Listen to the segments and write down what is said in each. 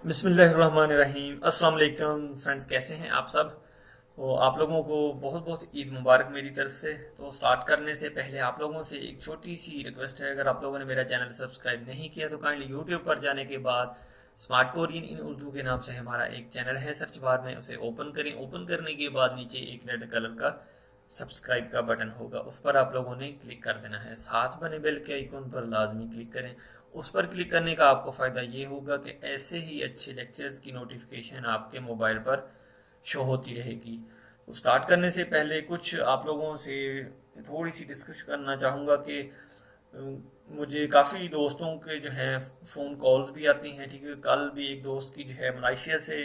बिस्मिल्लाहिर्रहमानिर्रहीम। अस्सलाम वालेकुम फ्रेंड्स, कैसे हैं आप सब। तो आप लोगों को बहुत बहुत ईद मुबारक मेरी तरफ से। तो स्टार्ट करने से पहले आप लोगों से एक छोटी सी रिक्वेस्ट है, अगर आप लोगों ने मेरा चैनल सब्सक्राइब नहीं किया तो काइंडली यूट्यूब पर जाने के बाद स्मार्ट कोरियन इन उर्दू के नाम से हमारा एक चैनल है, सर्च बार में उसे ओपन करें। ओपन करने के बाद नीचे एक रेड कलर का सब्सक्राइब का बटन होगा, उस पर आप लोगों ने क्लिक कर देना है। साथ बने बेल के आइकॉन पर लाजमी क्लिक करें। उस पर क्लिक करने का आपको फायदा ये होगा कि ऐसे ही अच्छे लेक्चर्स की नोटिफिकेशन आपके मोबाइल पर शो होती रहेगी। तो स्टार्ट करने से पहले कुछ आप लोगों से थोड़ी सी डिस्कस करना चाहूँगा कि मुझे काफ़ी दोस्तों के जो है फ़ोन कॉल्स भी आती हैं। ठीक है, कल भी एक दोस्त की जो है मलेशिया से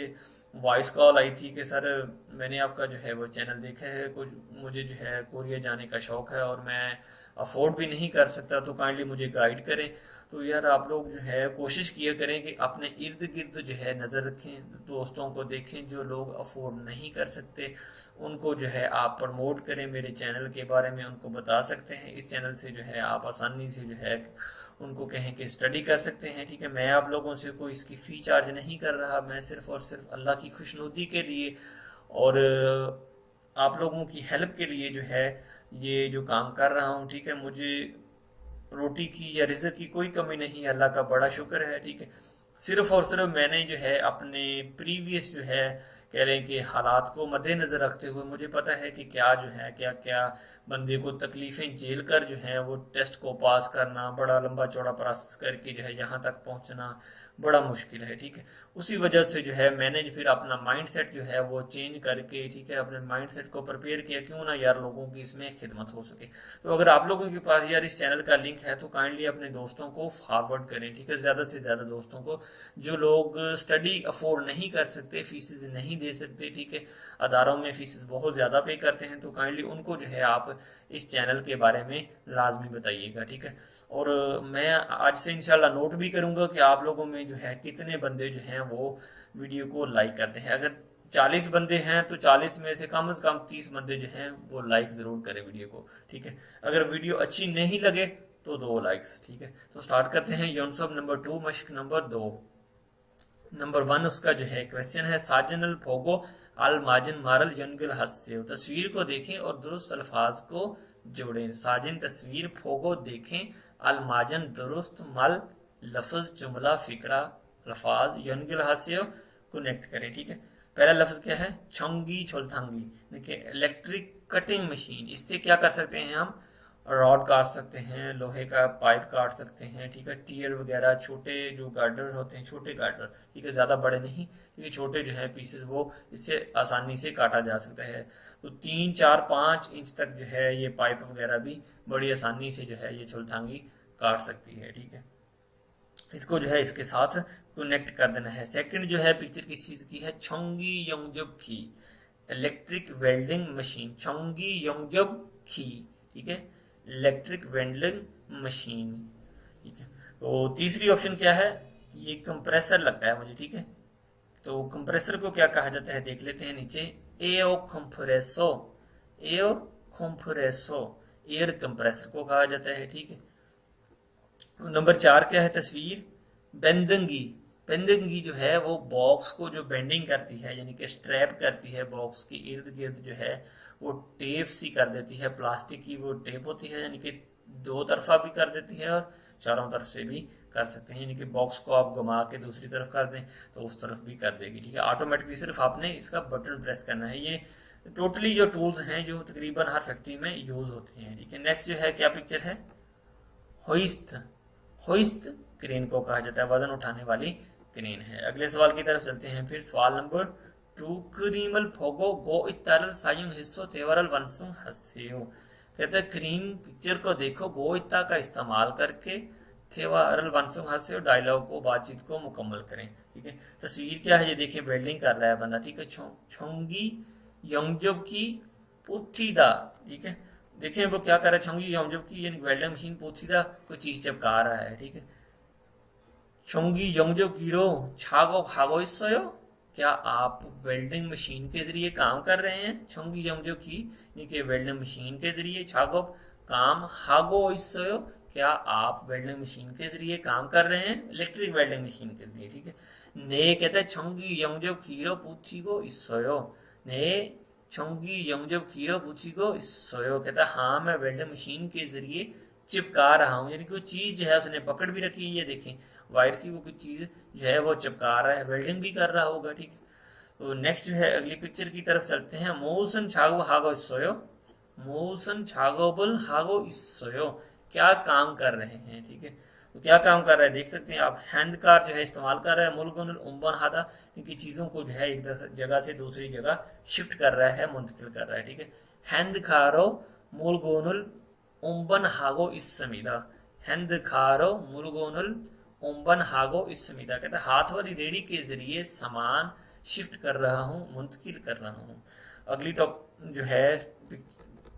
वॉइस कॉल आई थी कि सर मैंने आपका जो है वो चैनल देखा है, कुछ मुझे जो है कोरिया जाने का शौक़ है और मैं अफोर्ड भी नहीं कर सकता, तो काइंडली मुझे गाइड करें। तो यार आप लोग जो है कोशिश किया करें कि अपने इर्द गिर्द जो है नज़र रखें, दोस्तों को देखें जो लोग अफोर्ड नहीं कर सकते, उनको जो है आप प्रमोट करें। मेरे चैनल के बारे में उनको बता सकते हैं। इस चैनल से जो है आप आसानी से जो है उनको कहें कि स्टडी कर सकते हैं। ठीक है, मैं आप लोगों से कोई इसकी फ़ी चार्ज नहीं कर रहा, मैं सिर्फ और सिर्फ अल्लाह की खुशनुदी के लिए और आप लोगों की हेल्प के लिए जो है ये जो काम कर रहा हूँ। ठीक है, मुझे रोटी की या रिज़्क की कोई कमी नहीं है, अल्लाह का बड़ा शुक्र है। ठीक है, सिर्फ और सिर्फ मैंने जो है अपने प्रीवियस जो है कह रहे हैं कि हालात को मद्देनज़र रखते हुए, मुझे पता है कि क्या जो है क्या क्या बंदे को तकलीफ़ें झेल कर जो है वो टेस्ट को पास करना, बड़ा लंबा चौड़ा प्रोसेस करके जो है यहाँ तक पहुँचना बड़ा मुश्किल है। ठीक है, उसी वजह से जो है मैंने फिर अपना माइंड सेट जो है वो चेंज करके, ठीक है, अपने माइंड सेट को प्रिपेयर किया, क्यों ना यार लोगों की इसमें खिदमत हो सके। तो अगर आप लोगों के पास यार इस चैनल का लिंक है तो काइंडली अपने दोस्तों को फॉरवर्ड करें। ठीक है, ज़्यादा से ज़्यादा दोस्तों को, जो लोग स्टडी अफोर्ड नहीं कर सकते, फीसेस नहीं दे सकते, ठीक है, अदारों में फीसेस बहुत ज़्यादा पे करते हैं, तो काइंडली उनको जो है आप इस चैनल के बारे में लाजमी बताइएगा। ठीक है, और मैं आज से इंशाल्लाह नोट भी करूंगा कि आप लोगों में जो है कितने बंदे जो हैं वो वीडियो को लाइक करते हैं। अगर 40 बंदे हैं तो 40 में से कम 30 बंदे जो हैं वो लाइक जरूर करें वीडियो को। ठीक है, अगर वीडियो अच्छी नहीं लगे तो 2 लाइक्स। ठीक है, तो स्टार्ट करते हैं। यूनसब नंबर 2, मश्क नंबर 2। नंबर 1 उसका जो है क्वेश्चन है, साजनल फोगो अल माजन मारल जंगल हस्से। तस्वीर को देखें और दुरुस्त अल्फाज को जोड़ें। साजिन तस्वीर, फोगो देखें, अल माजन दुरुस्त, मल लफ्ज जुमला फिक्रा अल्फाज, यंगल हस्से कनेक्ट करें। ठीक है, पहला लफ्ज क्या है, छंगी छोलथंगी। देखिए इलेक्ट्रिक कटिंग मशीन, इससे क्या कर सकते हैं हम, रॉड काट सकते हैं, लोहे का पाइप काट सकते हैं। ठीक है, टीयर वगैरह, छोटे जो गार्डर होते हैं, छोटे गार्डर, ठीक है, ज़्यादा बड़े नहीं, क्योंकि छोटे जो है पीसेस वो इससे आसानी से काटा जा सकता है। तो 3, 4, 5 इंच तक जो है ये पाइप वगैरह भी बड़ी आसानी से जो है ये छुलथांगी काट सकती है। ठीक है, इसको जो है इसके साथ कनेक्ट कर देना है। सेकंड जो है पिक्चर किस चीज़ की है, छोंगी योंगजब की इलेक्ट्रिक वेल्डिंग मशीन। छोंगी योंगजब की, ठीक है, इलेक्ट्रिक वेल्डिंग मशीन। ठीक है, तो तीसरी ऑप्शन क्या है, ये कंप्रेसर लगता है मुझे। ठीक है, तो कंप्रेसर को क्या कहा जाता है देख लेते हैं नीचे, एओ कंप्रेसो, एओ कंप्रेसो, एयर कंप्रेसर को कहा जाता है। ठीक है, नंबर 4 क्या है, तस्वीर बेंदंगी। बेंदंगी जो है वो बॉक्स को जो बेंडिंग करती है, यानी कि स्ट्रैप करती है बॉक्स के इर्द गिर्द जो है वो टेप सी कर देती है, प्लास्टिक की वो टेप होती है, यानी कि 2 तरफा भी कर देती है और चारों तरफ से भी कर सकते हैं। यानी कि बॉक्स को आप घुमा के दूसरी तरफ कर दें तो उस तरफ भी कर देगी। ठीक है, ऑटोमेटिकली सिर्फ आपने इसका बटन प्रेस करना है। ये टोटली जो टूल्स हैं जो तकरीबन हर फैक्ट्री में यूज होते हैं। ठीक है, नेक्स्ट जो है क्या पिक्चर है, होइस्ट। होइस्ट क्रेन को कहा जाता है, वजन उठाने वाली क्रेन है। अगले सवाल की तरफ चलते हैं। फिर सवाल नंबर 2, क्रीमल फोगो गो इतारल सायुंग हिस्सो तेवरल वंसुंग हस्सेयो। कहते हैं क्रीम पिक्चर को देखो, गो इता का इस्तेमाल करके तेवरल वंसुंग हस्सेयो डायलॉग को, बातचीत को मुकम्मल करें। ठीक है, तस्वीर क्या है, ये देखिए वेल्डिंग कर रहा है बंदा। ठीक है, छोंगी योंगजब की पुथीदा। ठीक है, देखें वो क्या कर रहा है, छोंगी योंगजब की यानी वेल्डिंग मशीन पोथीदा कोई चीज चिपका रहा है। ठीक है, छोंगी योंगजब कीरो छागो खागो इसयो, क्या आप वेल्डिंग मशीन के जरिए काम कर रहे हैं। छोंगी योंगजब की यानी कि वेल्डिंग मशीन के जरिए, छागो काम, हागो इसयो क्या आप वेल्डिंग मशीन के जरिए काम कर रहे हैं, इलेक्ट्रिक वेल्डिंग मशीन के जरिए, ठीक है। ने कहता है छंगी यंगजो खीरो पूछी को इसोयो, ने छंगी यंगजो खीरो पूछी को इसोयो, कहता है हाँ मैं वेल्डिंग मशीन के जरिए चिपका रहा हूँ, यानी कोई चीज जो है उसने पकड़ भी रखी है, ये देखें वायर सी वो कुछ चीज जो है वो चिपका रहा है, वेल्डिंग भी कर रहा होगा, ठीक है। तो नेक्स्ट जो है अगली पिक्चर की तरफ चलते हैं। मोसन छागो हागो इसोयो, मोसन छागोबल हागो इसोयो, क्या काम कर रहे हैं, ठीक है। तो क्या काम कर रहे हैं देख सकते हैं आप, हैंड कार जो है इस्तेमाल कर रहा है, मुलगुन उम्बन हादा, इनकी चीजों को जो है एक जगह से दूसरी जगह शिफ्ट कर रहा है, मुंतकिल कर रहा है, ठीक है। हैंड खारो मुलगोनुल उम्बन हागो इस समीदा, हैंड खारो मुलगोनुल उम्बन हागो इस समीदा, कहता है हाथ वाली रेडी के जरिए सामान शिफ्ट कर रहा हूँ, मुंतकिल कर रहा हूँ। अगली टॉप जो है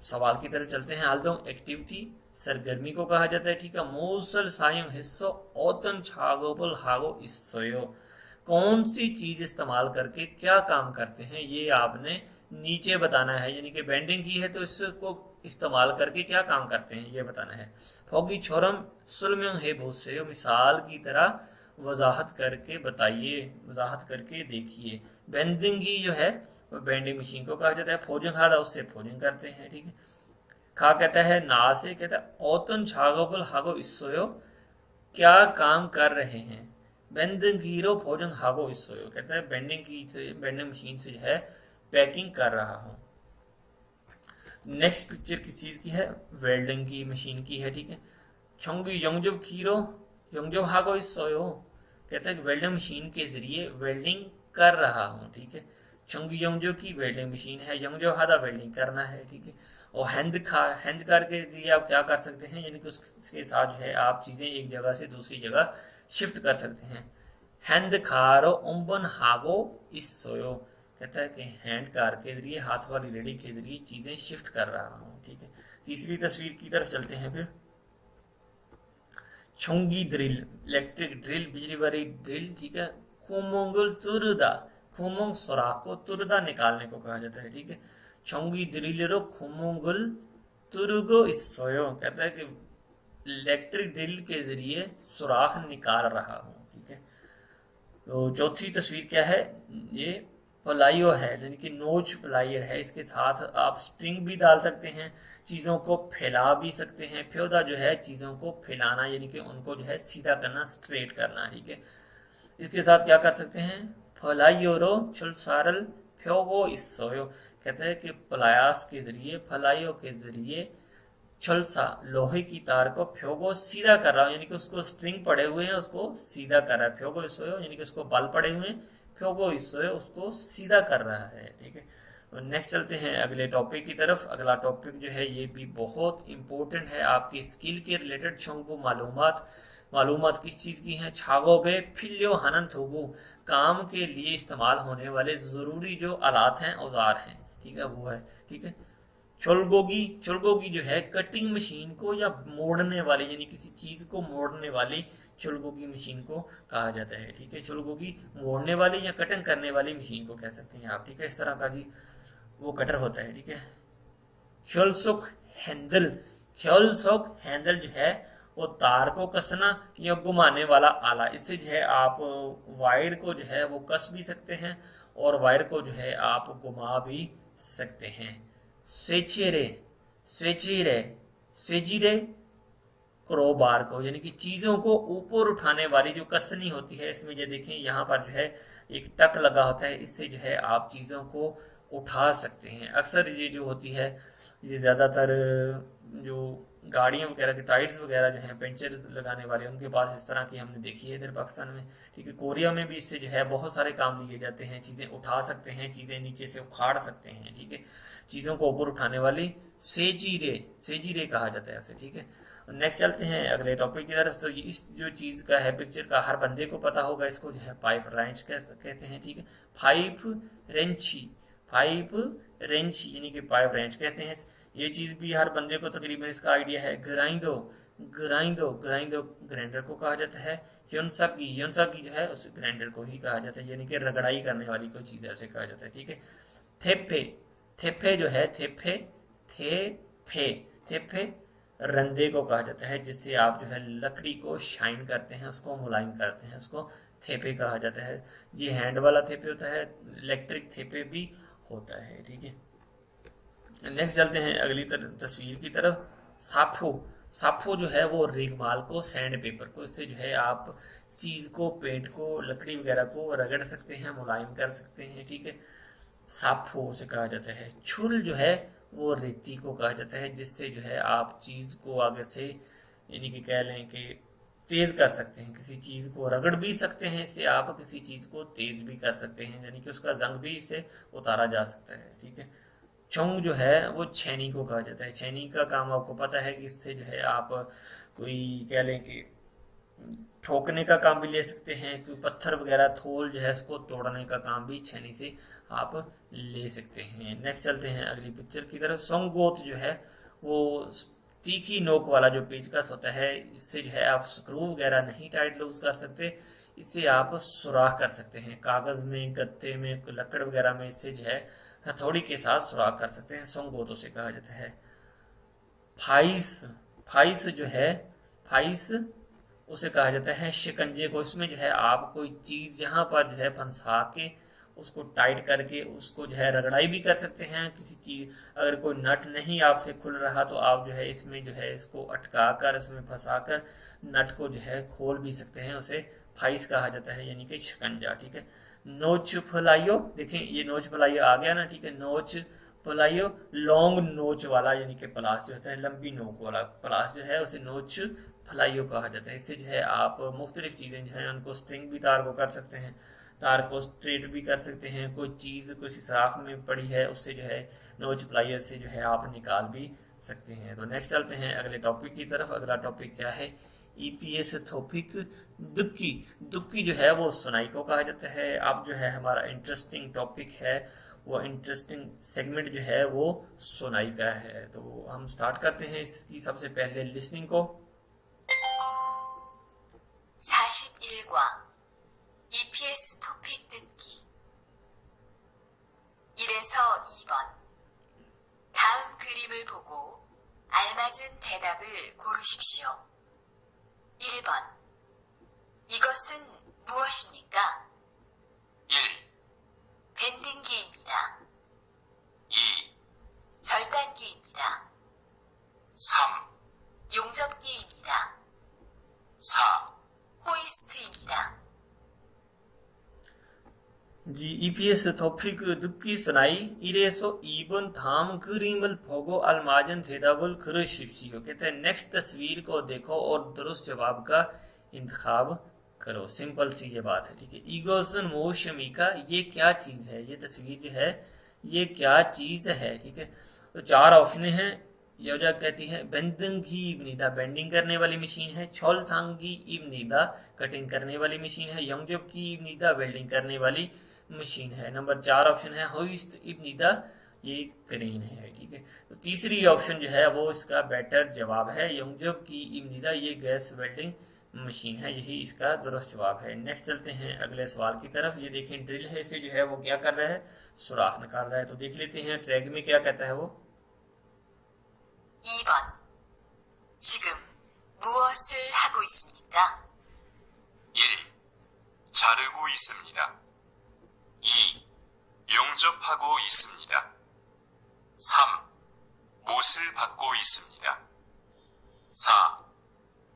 सवाल की तरफ चलते हैं। आल्दों एक्टिविटी सरगर्मी को कहा जाता है, ठीक है। मोसल सायम हिस्सो ओतन छागोबल हागो इसोयो, कौन सी चीज इस्तेमाल करके क्या काम करते हैं ये आपने नीचे बताना है, यानी कि बेंडिंग की है तो इसको इस्तेमाल करके क्या काम करते हैं ये बताना है। फोगी छोरम सुलम्यंग है बहुत से, मिसाल की तरह वजाहत करके बताइए, वजाहत करके देखिए। बेंडिंग की जो है बेंडिंग मशीन को कहा जाता है, फोजिंग हादा उससे फोजिंग करते हैं, ठीक है। खा कहता है ना से, कहता है ओतन छागोबल हागो इसोयो, क्या काम कर रहे हैं। बेंडिंग कीरो फोजिंग हागो इसोयो, कहता है बेंडिंग की से, बेंडिंग मशीन से जो है पैकिंग कर रहा हूं। नेक्स्ट पिक्चर किस चीज की है, वेल्डिंग की मशीन की है, ठीक है। छोंगी यंगजब खीरो यंगजब हागो इसोयो, कहता है वेल्डिंग मशीन के जरिए वेल्डिंग कर रहा हूं, ठीक है। छोंगी यंगजो की वेल्डिंग मशीन है, यंगजो हादा वेल्डिंग करना है, ठीक है। और हैंड कार के जरिए आप क्या कर सकते हैं, यानी कि उसके साथ जो है आप चीजें एक जगह से दूसरी जगह शिफ्ट कर सकते हैं। हैंड खारो उम्बन हागो इसोयो, कहता है कि हैंड कार के जरिए, हाथ वाली रेडी के जरिए चीजें शिफ्ट कर रहा हूँ, ठीक है। तीसरी तस्वीर की तरफ चलते हैं फिर। छुंगी ड्रिल, इलेक्ट्रिक ड्रिल, बिजली वाली ड्रिल, ठीक है। खुमोंगल तुरदा, खुमोंग सुराख को तुरदा निकालने को कहा जाता है, ठीक है। छुंगी ड्रिलरो खुमोंगल तुरगो इसोयो, कहता है कि इलेक्ट्रिक ड्रिल के जरिए सुराख निकाल रहा हूँ, ठीक है। तो चौथी तस्वीर क्या है, ये प्लायो है, यानी कि नोच प्लायर है, इसके साथ आप स्ट्रिंग भी डाल सकते हैं, चीजों को फैला भी सकते हैं। फ्योदा जो है चीजों को फैलाना, यानी कि उनको जो है सीधा करना, स्ट्रेट करना, ठीक है। इसके साथ क्या कर सकते हैं, फलाइयोरो छुलसारल फ्योगो इसोयो, कहते हैं कि प्लायास के जरिए, फलाइयो के जरिए छलसा लोहे की तार को फ्योगो सीधा कर रहा हूं, यानी कि उसको स्ट्रिंग पड़े हुए हैं उसको सीधा कर रहा है, फ्योगो इसोयो, यानी कि उसको बल पड़े हुए हैं, फ्योगो इसोयो उसको सीधा कर रहा है, ठीक है। तो नेक्स्ट चलते हैं अगले टॉपिक की तरफ। अगला टॉपिक जो है ये भी बहुत इंपॉर्टेंट है आपकी स्किल के रिलेटेड। छंगू मालूमात किस चीज की हैं, छागोबे फिल्यो हनंत होगू, काम के लिए इस्तेमाल होने वाले जरूरी जो आलात हैं, औजार हैं, ठीक है, वो है, ठीक है। चुलगोगी जो है कटिंग मशीन को या मोड़ने वाली, यानी किसी चीज को मोड़ने वाली चुलगोगी मशीन को कहा जाता है, ठीक है। चुलगोगी मोड़ने वाली या कटिंग करने वाली मशीन को कह सकते हैं आप, ठीक है। इस तरह का जी वो कटर होता है, ठीक है। ख्योलसोक हैंडल जो है वो तार को कसना या घुमाने वाला आला, इससे जो है आप वायर को जो है वो कस भी सकते हैं और वायर को जो है आप घुमा भी सकते हैं। स्वेचिरे क्रोबार को, यानी कि चीजों को ऊपर उठाने वाली जो कसनी होती है, इसमें जो देखें यहाँ पर जो है एक टक लगा होता है, इससे जो है आप चीजों को उठा सकते हैं। अक्सर ये जो होती है ये ज्यादातर जो गाड़ियों वगैरह के टायर्स वगैरह जो है पंचर लगाने वाले, उनके पास इस तरह की हमने देखी है इधर पाकिस्तान में, ठीक है। कोरिया में भी इससे जो है बहुत सारे काम लिए जाते हैं, चीजें उठा सकते हैं, चीजें नीचे से उखाड़ सकते हैं, ठीक है। चीजों को ऊपर उठाने वाली सेजीरे कहा जाता है उसे, ठीक है। नेक्स्ट चलते हैं अगले टॉपिक की तरफ। तो इस जो चीज का है पिक्चर का हर बंदे को पता होगा, इसको जो है पाइप रेंच कहते हैं, ठीक है। पाइप रेंची यानी कि पाइप रेंच कहते हैं। ये चीज भी हर बंदे को तकरीबन इसका आइडिया है। ग्राइंडो ग्राइंडर को कहा जाता है। योनसाकी जो है उस ग्राइंडर को ही कहा जाता है, यानी कि रगड़ाई करने वाली कोई चीज ऐसे कहा जाता है, ठीक है। थेप्पे जो है थेप्पे रंदे को कहा जाता है, जिससे आप जो है लकड़ी को शाइन करते हैं, उसको मुलायम करते हैं, उसको थेपे कहा जाता है। जी हैंड वाला थेपे होता है, इलेक्ट्रिक थेपे भी होता है। ठीक है, नेक्स्ट चलते हैं अगली तस्वीर की तरफ। साफो, साफो जो है वो रेगमाल को, सैंड पेपर को, इससे जो है आप चीज को, पेंट को, लकड़ी वगैरह को रगड़ सकते हैं, मुलायम कर सकते हैं। ठीक है, साफो से कहा जाता है। छुल जो है वो रेती को कहा जाता है, जिससे जो है आप चीज को आगे से यानी कि कह लें कि तेज कर सकते हैं, किसी चीज को रगड़ भी सकते हैं, इससे आप किसी चीज को तेज भी कर सकते हैं, यानी कि उसका रंग भी इससे उतारा जा सकता है। ठीक है, चौंग जो है वो छेनी को कहा जाता है। छेनी का काम आपको पता है कि इससे जो है आप कोई कह लें कि ठोकने का काम भी ले सकते हैं, कोई पत्थर वगैरह थोल जो है उसको तोड़ने का काम भी छेनी से आप ले सकते हैं। नेक्स्ट चलते हैं अगली पिक्चर की तरफ। संगोत जो है वो तीखी नोक वाला जो पेचकस होता है, इससे जो है आप स्क्रू वगैरह नहीं टाइट लूज कर सकते, इससे आप सुराख कर सकते हैं कागज में, गत्ते में, लकड़ वगैरह में, इससे जो है हथौड़ी के साथ सुराख कर सकते हैं। संगोतो से कहा जाता है। फाइस, फाइस जो है, फाइस उसे कहा जाता है शिकंजे को। इसमें जो है आप कोई चीज जहां पर जो है फंसा के उसको टाइट करके उसको जो है रगड़ाई भी कर सकते हैं। किसी चीज अगर कोई नट नहीं आपसे खुल रहा तो आप जो है इसमें जो है इसको अटका कर, इसमें फंसा कर नट को जो है खोल भी सकते हैं, उसे फाइस कहा जाता है, यानी कि शिकंजा। ठीक है, नोच फलाइयो, देखें ये नोच फलाइयो आ गया ना। ठीक है, नोच फलाइयो लॉन्ग नोच वाला, यानी कि प्लास जो होता है लंबी नोक वाला प्लास जो है उसे नोच फलाइयो कहा जाता है। इससे जो है आप मुख्तलिफ चीजें जो है उनको स्ट्रिंग भी तार को कर सकते हैं, तार को स्ट्रेट भी कर सकते हैं, कोई चीज किसी साख में पड़ी है उससे जो है नोच प्लायर से जो है आप निकाल भी सकते हैं। तो नेक्स्ट चलते हैं अगले टॉपिक की तरफ। अगला टॉपिक क्या है? EPS topic दुक्की। दुक्की जो है वो सुनाई को कहा जाता है। अब जो है हमारा इंटरेस्टिंग टॉपिक है, वो इंटरेस्टिंग सेगमेंट जो है वो सुनाई का है। तो हम स्टार्ट करते हैं इसकी सबसे पहले लिसनिंग को। 41과 EPS 토픽 듣기 1에서 2번 다음 그림을 보고 알맞은 대답을 고르십시오. 1번 이것은 무엇입니까? 1, 밴딩기입니다. 2, 절단기입니다. 3, 용접기입니다. 4, 호이스트입니다. जी ईपीएस टॉपिक दुक्की सुनाई 1에서 2번 다음 그림을 보고 알맞은 대답을 고르십시오। कहते हैं नेक्स्ट तस्वीर को देखो और दुरुस्त जवाब का इंतखाब करो। सिंपल सी ये बात है। ठीक है, इगोसन मौसमी का ये क्या चीज है, ये तस्वीर जो है ये क्या चीज है। ठीक है, तो चार ऑप्शन हैं। योजा कहती है बेंडिंगी इब्निदा, बेंडिंग करने वाली मशीन है। छोलथांगी इब्निदा, कटिंग करने वाली मशीन है। यंगजोब की इब्निदा, वेल्डिंग करने वाली मशीन है। नंबर 4 ऑप्शन है होइस्ट इब्निदा, ये क्रेन है। ठीक है, तो तीसरी ऑप्शन जो है वो इसका बेटर जवाब है। यंगजोब की इब्निदा, ये गैस वेल्डिंग मशीन है, यही इसका दुरुस्त जवाब है। नेक्स्ट चलते हैं अगले सवाल की तरफ। ये देखें ड्रिल है, इसे जो है वो क्या कर रहा है, सुराख निकाल रहा है। तो देख लेते हैं ट्रैक में क्या कहता है वो। 2번 지금 무엇을 하고 있습니까? 1, 자르고 있습니다. 2, 용접하고 있습니다. 3, 못을 박고 있습니다. 4,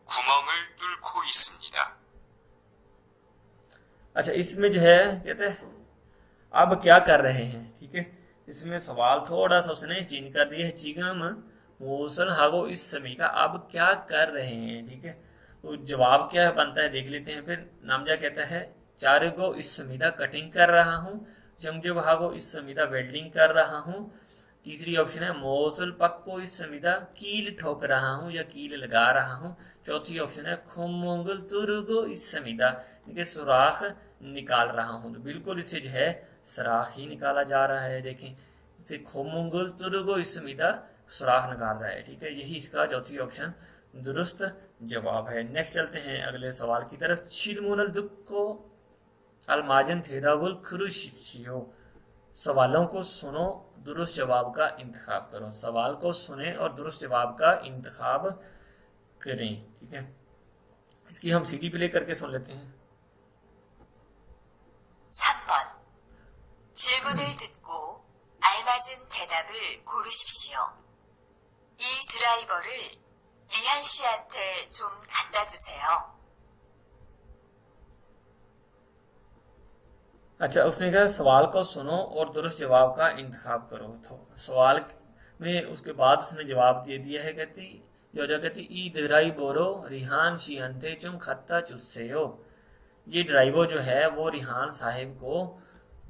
구멍을 뚫고 있습니다. अच्छा, इसमें जो है कहते हैं अब क्या कर रहे हैं। ठीक है, इसमें सवाल थोड़ा सा उसने चेंज कर दिया है। चिगम मोसल हागो इस समय का अब क्या कर रहे हैं। ठीक है, तो जवाब क्या बनता है देख लेते हैं। फिर नामजा कहता है चारगो इस समीदा, कटिंग कर रहा हूँ। जंगजो हागो इस समीदा, वेल्डिंग कर रहा हूँ। तीसरी ऑप्शन है मोसल पक्को इस समीदा, कील ठोक रहा हूँ या कील लगा रहा हूँ। चौथी ऑप्शन है खोमोंगल तुरुगो इस समीदा, सुराख निकाल रहा हूँ। तो बिल्कुल इससे जो है सुराख ही निकाला जा रहा है। देखें, इसे खोमोंगल तुरुगो इस समीदा, सुराख निकाल रहा है। ठीक है, यही इसका चौथी ऑप्शन दुरुस्त जवाब है। नेक्स्ट चलते हैं अगले सवाल की तरफ। शिलमुनल दुक्को अलमाजन थेदावुल खुरुशियो, सवालों को सुनो दुरुस्त जवाब का इंतखाब करो। सवाल को सुने और दुरुस्त जवाब का इंतखाब करें। ठीक है, इसकी हम सीडी प्ले करके सुन लेते हैं। 3번. 질문을 듣고 알맞은 대답을 고르십시오. 이 드라이버를 리한 씨한테 좀 갖다 주세요. अच्छा, उसने कहा सवाल को सुनो और दुरुस्त जवाब का इंतखाब करो। तो सवाल में उसके बाद उसने जवाब दे दिया है, कहती योजा कहती ई ड्राइवरो रिहान शिहंते चुम खत्ता चुस्सेयो। ये ड्राइवर जो है वो रिहान साहिब को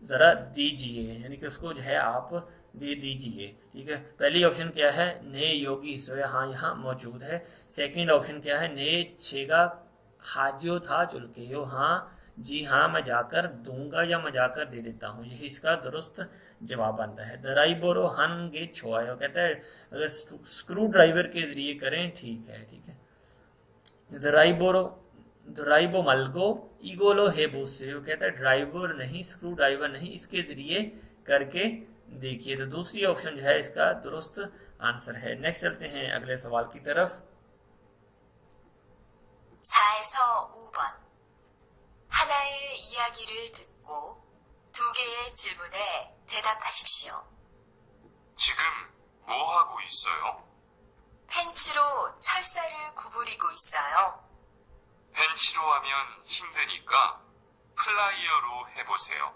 जरा दीजिए, यानी कि उसको जो है आप दे दीजिए। ठीक है, पहली ऑप्शन क्या है, ने योगी सोया, हाँ यहाँ मौजूद है। सेकंड ऑप्शन क्या है, ने छेगा खाजियो था चुलके हो, हाँ जी हाँ मैं जाकर दूंगा या मैं जाकर दे देता हूँ, यही इसका दुरुस्त जवाब बनता है। ड्राइवरो हन गे छोआयो, कहता है अगर स्क्रू ड्राइवर के जरिए करें ठीक है। ठीक है, ड्राइवो मलगो ईगोलो हे बुस्से, कहता है ड्राइवर नहीं, स्क्रू ड्राइवर नहीं, इसके जरिए करके देखिए। तो दूसरी ऑप्शन जो है इसका दुरुस्त आंसर है। नेक्स्ट चलते हैं अगले सवाल की तरफ। 4에서 5번. 하나의 이야기를 듣고 2개의 질문에 대답하십시오. 지금 뭐 하고 있어요? 펜치로 철사를 구부리고 있어요. 펜치로 하면 힘드니까 플라이어로 해보세요.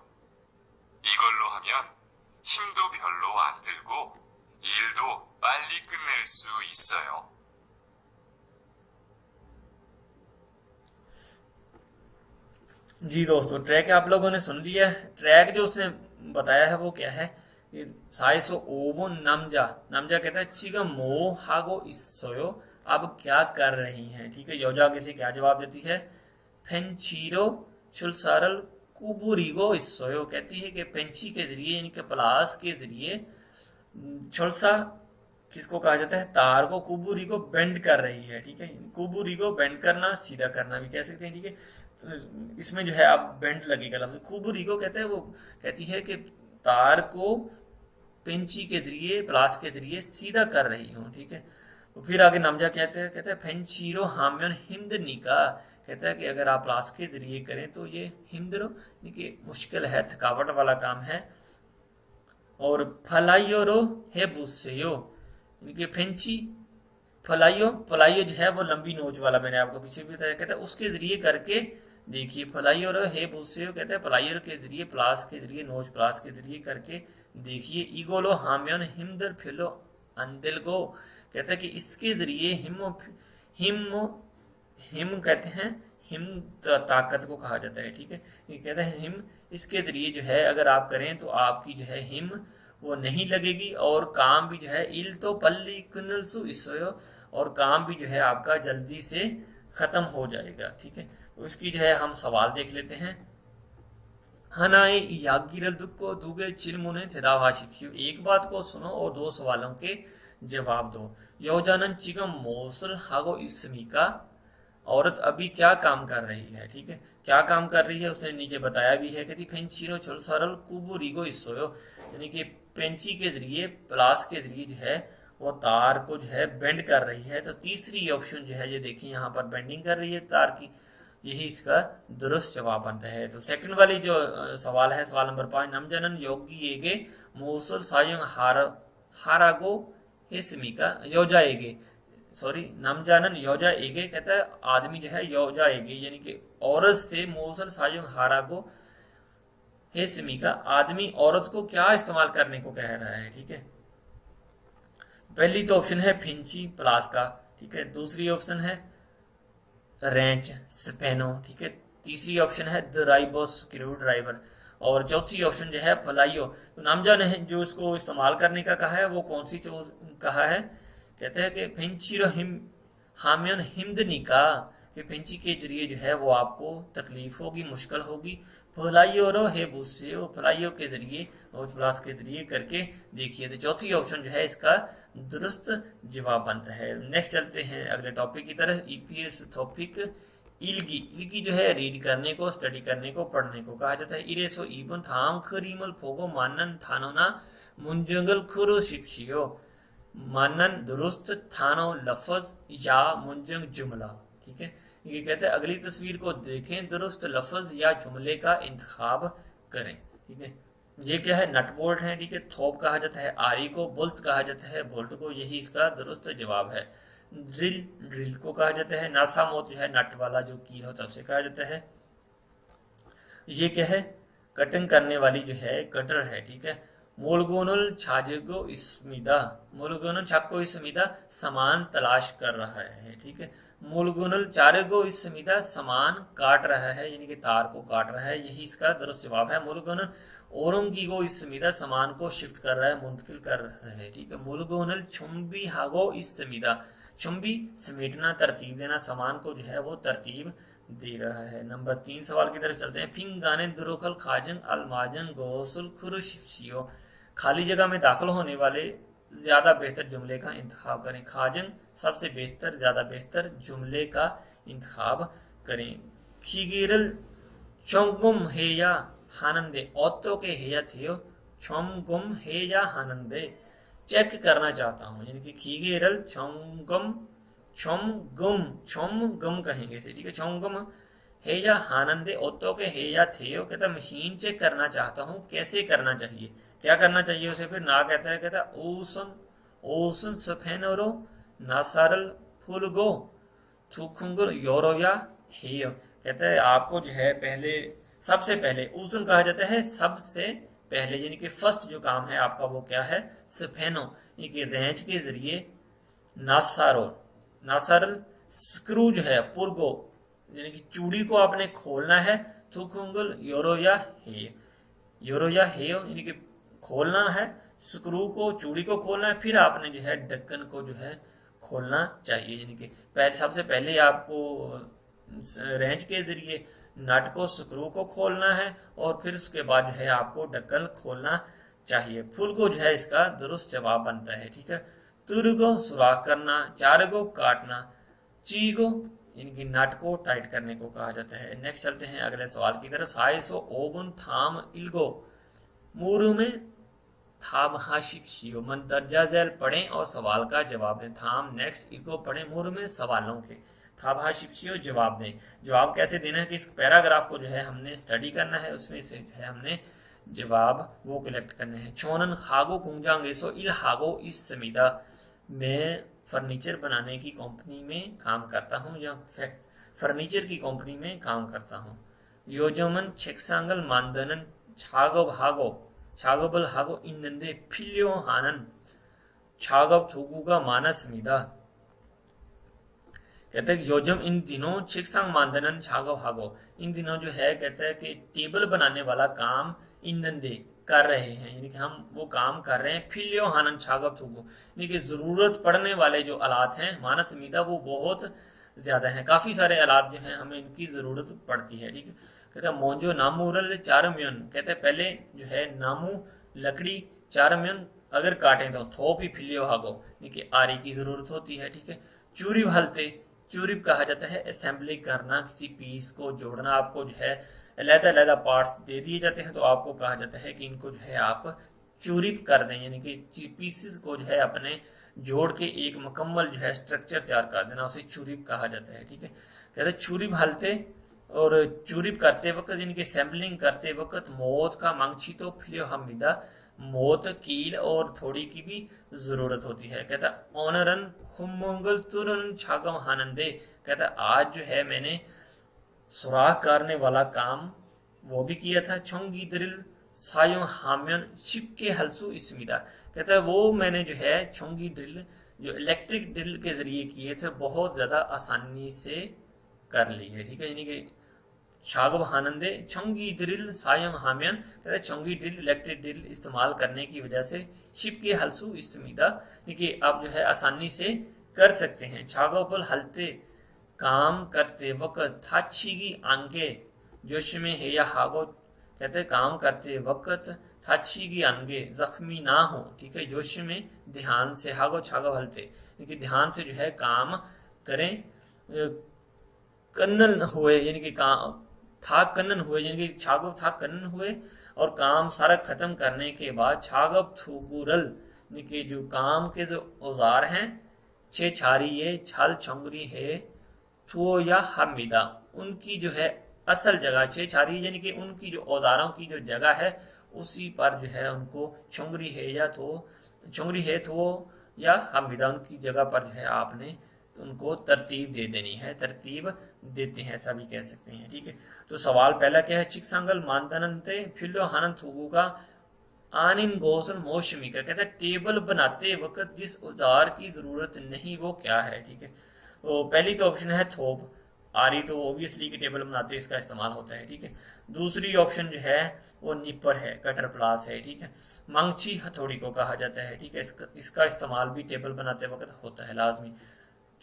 이걸로 하면 힘도 별로 안 들고 일도 빨리 끝낼 수 있어요. जी दोस्तों, ट्रैक आप लोगों ने सुन लिया है। ट्रैक जो उसने बताया है वो क्या है, साइसो ओबो नमजा, नमजा कहता है चिगा मो हागो इस्सोयो, अब क्या कर रही हैं। ठीक है, योजा आगे से क्या जवाब देती है, फेंचीरो चुलसारल कुबुरिगो इस्सोयो, कहती है कि पेंची के जरिए यानी कि प्लास के जरिए छुलसा किसको कहा जाता है, तार को, कुबुरी को बेंड कर रही है। ठीक है, कुबुरी को बेंड करना, सीधा करना भी कह सकते हैं। ठीक है, तो इसमें जो है आप बेंड लगेगा लफ्ज। कुबुरी को कहते हैं, वो कहती है कि तार को पेंची के जरिए, प्लास के जरिए सीधा कर रही हूँ। ठीक है, तो फिर आगे नामजा कहते हैं फेंचीरो हाम्यन हिंदनिका, कहता है कि अगर आप प्लास के जरिए करें तो ये हिंदरो यानी कि मुश्किल है, थकावट वाला काम है। और फलाइयो है बुस्सेयो, यानी कि फेंची फलाइयो, फलाइयो जो है वो लंबी नोच वाला, मैंने आपको पीछे भी बताया, कहता है उसके जरिए करके देखिए। फलाइयो है बुस्सेयो, कहता है फलाइयो के जरिए, प्लास के जरिए, नोच प्लास के जरिए करके देखिए। ईगोलो हाम्यन हिमदर फिलो अंदिल को, कहता है कि इसके जरिए हिम कहते हैं, हिम ताकत को कहा जाता है। ठीक है, ये कहते हैं हिम, इसके जरिए जो है अगर आप करें तो आपकी जो है हिम वो नहीं लगेगी और काम भी जो है इल तो पल्ली कुनलसु इसोयो, और काम भी जो है आपका जल्दी से खत्म हो जाएगा। ठीक है, तो इसकी जो है हम सवाल देख लेते हैं। हनाए यागिरल दुक्को दुगे चिलमुने तेदावाशिक्यू, एक बात को सुनो और दो सवालों के जवाब दो। योजानन चिगम मोसल हागो इसमिका, औरत अभी क्या काम कर रही है। ठीक है, क्या काम कर रही है उसने नीचे बताया भी है, कहती पेंचीरो छुल सरल कुबुरिगो इसोयो, यानी कि पेंची के जरिए, प्लास के जरिए जो है वो तार को जो है बेंड कर रही है। तो तीसरी ऑप्शन जो है ये देखिए यहाँ पर बेंडिंग कर रही है तार की, यही इसका दुरुस्त जवाब बनता है। तो सेकंड वाली जो सवाल है, सवाल नंबर 5, नमजनन योगी एगे मोसल सायंग हारागो हिस्मिका योजा एगे, सॉरी नमजानन योजा एगे, कहता है आदमी जो है योजा एगे यानी कि औरत से मोसल सायुंग हारागो हिस्मिका, आदमी औरत को क्या इस्तेमाल करने को कह रहा है। ठीक है, पहली तो ऑप्शन है फिंची प्लास का। ठीक है, दूसरी ऑप्शन है रेंच स्पेनो। ठीक है, तीसरी ऑप्शन है ड्राइवो स्क्रू ड्राइवर, और चौथी ऑप्शन जो है फलाइयो। तो नामजान है जो इसको इस्तेमाल करने का कहा है वो कौन सी कहा है, कहते हैं कि फिंचीरो हाम्यन हिमदनिका, कि फिंची के जरिए जो है वो आपको तकलीफ होगी, मुश्किल होगी। फलाइयो है बुस्सेयो, फलाइयो के जरिए और प्लास के जरिए करके देखिए। तो चौथी ऑप्शन जो है इसका दुरुस्त जवाब बनता है। नेक्स्ट चलते हैं अगले टॉपिक की तरफ, ईपीएस टॉपिक इल्गी, इल्गी जो है रीड करने को, स्टडी करने को, पढ़ने को कहा जाता है। इरेसो इबन थाम खरीमल फोगो मानन थानोना मुंजंगल खुरो शिप्शियो, मानन दुरुस्त थानो लफज या मुंजंग जुमला। ठीक है, ये कहते हैं अगली तस्वीर को देखें, दुरुस्त लफज या जुमले का इंतखाब करें। ठीक है, ये क्या है, नट बोल्ट है। ठीक है, थोप कहा जाता है आरी को, बुल्ट कहा जाता है बोल्ट को, यही इसका दुरुस्त जवाब है। ड्रिल, ड्रिल को कहा जाता है। नासामोत जो है नट वाला जो कील होता है उसे कहा जाता है। ये क्या है, कटिंग करने वाली जो है कटर है। ठीक है, मोलगोनल छाजेगो इसमिदा, मोलगोनल छाको इसमिदा सामान तलाश कर रहा है। ठीक है, मोलगोनल चारेगो इसमिदा सामान काट रहा है, यानी कि तार को काट रहा है, यही इसका दुरुस्त जवाब है। मोलगोनल ओरंगीगो इसमिदा सामान को शिफ्ट कर रहा है, मुंतकिल कर रहा है। ठीक है, मोलगोनल चुंबी हागो इसमिदा, चुंबी समेटना, तरतीब देना, सामान को जो है वो तरतीब दे रहा है। नंबर 3 सवाल की तरफ चलते हैं। फिंगाने दुरुखल खाजन अलमाजन गोसल खुरुशियो, खाली जगह में दाखिल होने वाले ज्यादा बेहतर जुमले का इंतखाब करें। खाजन सबसे बेहतर, ज्यादा बेहतर जुमले का इंतखाब करें। खीगिरल चोंगुम हे या हानंदे, औतो के हेया थियो चोंगुम हे या हानंदे, चेक करना चाहता हूं, यानी कि खीगेरल चोंगम, छोम कहेंगे इसे। ठीक है, चोंगम हे या हानंदे ओतो के हे या थे, कहता मशीन चेक करना चाहता हूं, कैसे करना चाहिए, क्या करना चाहिए उसे। फिर ना कहता ओसन ओसन सफेनोरो नासारल फुलगो थुखुंगल योरोया हे, कहता है आपको जो है पहले, सबसे पहले, ओसन कहा जाता है सबसे पहले, यानी कि फर्स्ट जो काम है आपका वो क्या है, सफेनो, यानी कि रेंच के जरिए, नासारो, नासारल स्क्रू जो है पुरगो, यानी कि चूड़ी को आपने खोलना है, थुकुंगल योरोया हे, योरोया हे यानी कि खोलना है, स्क्रू को, चूड़ी को खोलना है, फिर आपने जो है ढक्कन को जो है खोलना चाहिए, यानी कि पहले, सबसे पहले आपको रेंच के जरिए नट को, स्क्रू को खोलना है और फिर उसके बाद जो है आपको ढक्कन खोलना चाहिए। फुल को जो है इसका दुरुस्त जवाब बनता है। ठीक है, तुरगो सुराख करना, चारगो काटना, चीगो यानी कि नट को टाइट करने को कहा जाता है। नेक्स्ट चलते हैं अगले सवाल की तरफ। साइसो ओबुन थाम इल्गो मूरू में थाम हाशियो, मन दर्जा झैल पढ़ें और सवाल का जवाब दें। थाम नेक्स्ट इल्गो पढ़ें, मूरू में सवालों के, थाबा शिप्सियो जवाब दें। जवाब कैसे देना है कि इस पैराग्राफ को जो है हमने स्टडी करना है, उसमें से जो है हमने जवाब वो कलेक्ट करने हैं। छोनन खागो कुंजांगे सो इल हागो इस समीदा, मैं फर्नीचर बनाने की कंपनी में काम करता हूँ या फर्नीचर की कंपनी में काम करता हूँ। योजमन छेक्सांगल मानदनन छागब हागो छागबल हागो इन्नंदे फिल्यो हानन छागब थुगुगा मानसमिदा, कहते हैं योजम इन दिनों छिकसांग मानदनन छागो हागो, इन दिनों जो है कहते हैं कि टेबल बनाने वाला काम इन्नंदे कर रहे हैं, यानी कि हम वो काम कर रहे हैं। फिल्यो हानन छागब थुगु, यानी कि जरूरत पड़ने वाले जो आलात हैं मानस मीदा वो बहुत ज्यादा हैं, काफी सारे आलात जो हैं हमें इनकी जरूरत पड़ती है। ठीक है, कहते हैं मोंजो नामूरल चारम्यन, कहते हैं पहले जो है नामू लकड़ी, चारम्यन अगर काटें तो थोप ही फिल्यो हागो, यानी कि आरी की जरूरत होती है। ठीक है, चूरी हलते, चूरिप कहा जाता है असेंबली करना, किसी पीस को जोड़ना, आपको जो है अलग-अलग पार्ट्स दे दिए जाते हैं तो आपको कहा जाता है कि इनको जो है आप चूरिप कर दें, यानी कि पीसेस को जो है अपने जोड़ के एक मुकम्मल जो है स्ट्रक्चर तैयार कर देना, उसे चूरिप कहा जाता है। ठीक है, कहते हैं चूरिप हलते और चूरिप करते वक्त यानी कि असेंबलिंग करते वक्त मौत का मंगछी तो फिर हमिदा, मौत कील और थोड़ी की भी जरूरत होती है। कहता ऑनरन खुमंगल तुरन छागम हानंदे, कहता आज जो है मैंने सुराख करने वाला काम वो भी किया था। छोंगी द्रिल सायो हाम्यन शिप के हलसू इसमिदा, कहता है वो मैंने जो है छोंगी ड्रिल जो इलेक्ट्रिक ड्रिल के जरिए किए थे बहुत ज्यादा आसानी से कर ली है। ठीक है, यानी कि छागब हानंदे छोंगी ड्रिल सायम हाम्यन, कहता है छोंगी ड्रिल इलेक्ट्रिक ड्रिल इस्तेमाल करने की वजह से शिप के हलसू इस्मिदा, यानी कि आप जो है आसानी से कर सकते हैं। छागबल हलते काम करते वक्त थाछीगी आंगे जोश में है या हागो, कहते काम करते वक्त थाछीगी आंगे जख्मी ना हो। ठीक है, जोश में ध्यान से, हागो छागो हलते, क्योंकि ध्यान से जो है काम करें। कन्नन हुए यानी कि काम था कन्नन हुए यानी कि छागब था कन्नन हुए और काम सारा खत्म करने के बाद छागब थुगुरल यानी कि जो काम के जो औजार हैं छे छारी ये छल छंगरी है थुओ या हमीदा उनकी जो है असल जगह छे छारी यानी कि उनकी जो औजारों की जो जगह है उसी पर जो है उनको छुंगरी है या तो छुंगरी है तो या हमीदा उनकी जगह पर जो है आपने तो उनको तरतीब दे देनी है, तरतीब देते हैं ऐसा भी कह सकते हैं। ठीक है, तो सवाल पहला क्या है, चिकसंगल मानदनते फिल्लो हनन थुगु का आनिन गोसन मौसमी का कहता है टेबल बनाते वक्त जिस औजार की जरूरत नहीं वो क्या है। ठीक है, तो पहली तो ऑप्शन है थोप, आरी तो ओबियसली कि टेबल बनाते इसका इस्तेमाल होता है। ठीक है, दूसरी ऑप्शन जो है वो निपर है, कटर प्लास है। ठीक है, मंगची हथौड़ी को कहा जाता है। ठीक है, इसका इस्तेमाल भी टेबल बनाते वक्त होता है लाजमी।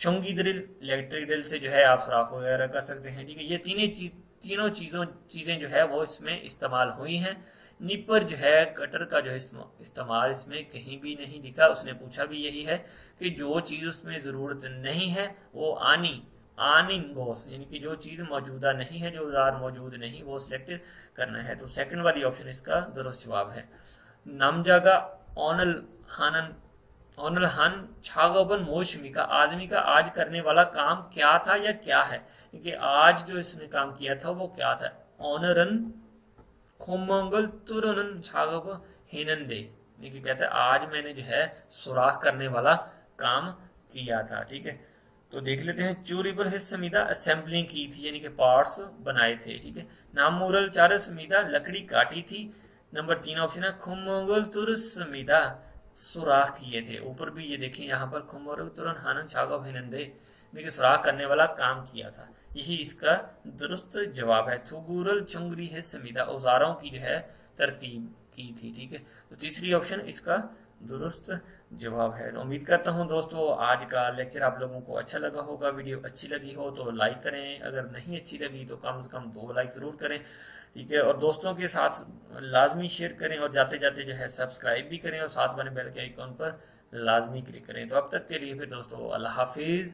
चुंगी ड्रिल, इलेक्ट्रिक ड्रिल से जो है आप सुराख वगैरह कर सकते हैं। ठीक है, ये तीनों चीजें जो है वो इसमें इस्तेमाल हुई हैं। निपर जो है कटर का जो इस्तेमाल इसमें कहीं भी नहीं दिखा। उसने पूछा भी यही है कि जो चीज उसमें जरूरत नहीं है वो आनिन गोस यानी कि जो चीज मौजूदा नहीं है, जो औजार मौजूद नहीं वो सिलेक्ट करना है। तो सेकंड वाली ऑप्शन इसका दुरुस्त जवाब है। नमजागा ओनल हन छागोबन मौसमी का आदमी का आज करने वाला काम क्या था या क्या है, क्योंकि आज जो इसने काम किया था वो क्या था। ऑनरन खोमंगल तुरन छागोब हिनंदे देखिए कहता है आज मैंने जो है सुराख करने वाला काम किया था। ठीक है, तो देख लेते हैं। चूरीबल है समीदा असेंबलिंग की थी यानी कि पार्ट्स बनाए थे। ठीक है, नामूरल चार समीदा लकड़ी काटी थी। नंबर 3 ऑप्शन है खुमोगल तुर समीदा सुराख किए थे। ऊपर भी ये देखिए यहाँ पर खुमोगल तुरन हानन छागो भिनंदे देखिए सुराख करने वाला काम किया था। यही इसका दुरुस्त जवाब है। थुगुरल चुंगरी है समीदा औजारों की जो है तरतीब की थी। ठीक है, तो तीसरी ऑप्शन इसका दुरुस्त जवाब है। तो उम्मीद करता हूं दोस्तों आज का लेक्चर आप लोगों को अच्छा लगा होगा। वीडियो अच्छी लगी हो तो लाइक करें, अगर नहीं अच्छी लगी तो कम से कम 2 लाइक जरूर करें। ठीक है, और दोस्तों के साथ लाजमी शेयर करें और जाते जाते जो है सब्सक्राइब भी करें और साथ वाले बेल के आइकॉन पर लाजमी क्लिक करें। तो अब तक के लिए फिर दोस्तों अल्लाह हाफिज।